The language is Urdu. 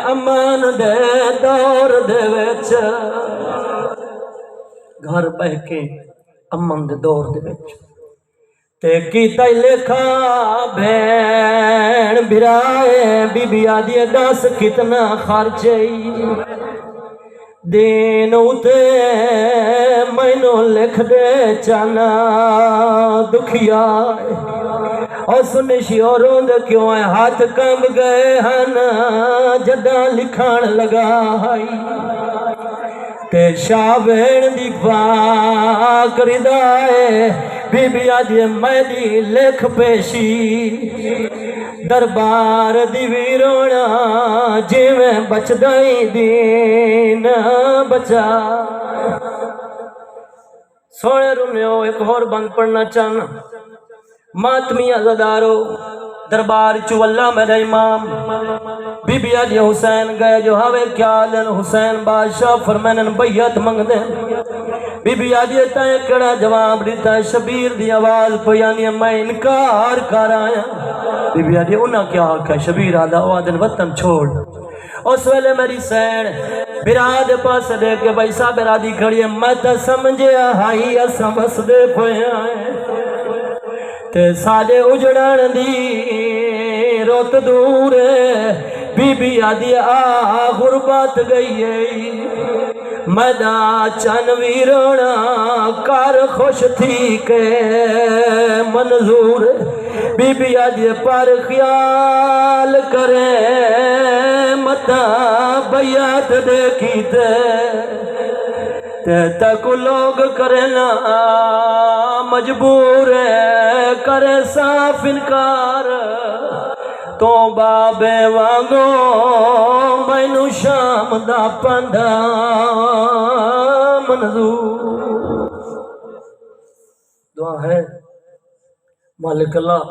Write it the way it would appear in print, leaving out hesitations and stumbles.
امن دے دور دے وچ گھر بہ کے امن دے دور دے وچ تے کیتا لکھا بھین بھرائے بی بی آدھی دس کتنا خرچئی دین اتے مینو لکھ دے چانا دکھیا اور سنشی اور روند کیوں ہے ہاتھ کم گئے ہن جدہ لکھان لگا ہائی تے شاہ بین دی پاک ردائے بی بی آدھی میدی لکھ پیشی دربار دی ویرونا جی میں بچ دائی دین بچا سونے رومیو ایک اور بند پڑھنا چاہنا ماتمی عزدارو دربار چواللہ میرے امام بی بی آدھی حسین گئے جو ہوئے کیا لن حسین بادشاہ فرمینن بیعت منگ دیں بی بی آدھی تائیں کڑا جواب دیتا ہے شبیر دی آواز پہ یعنی میں انکار کر آیا بی بی آدھی انہا کیا حق ہے شبیر آدھا وعدن وطن چھوڑ اس ویلے میری سین براد پاس دے کے بیسا برادی کھڑی ہے میں تا سمجھے آئی اساں بس دے پوئے آئے تے ساڑے اجڑان دی روت دور بی بی آدھی غربت گئی ہے مدا چنوی رونا کار خوش تھی کہ منظور بی بی آدھی پر خیال کرے متا بیعت دیکھی تے تک لوگ کرنا مجبور کرے صاف انکار تو بابے وانگو مینو شام دا پندہ منظور دعا ہے مالک اللہ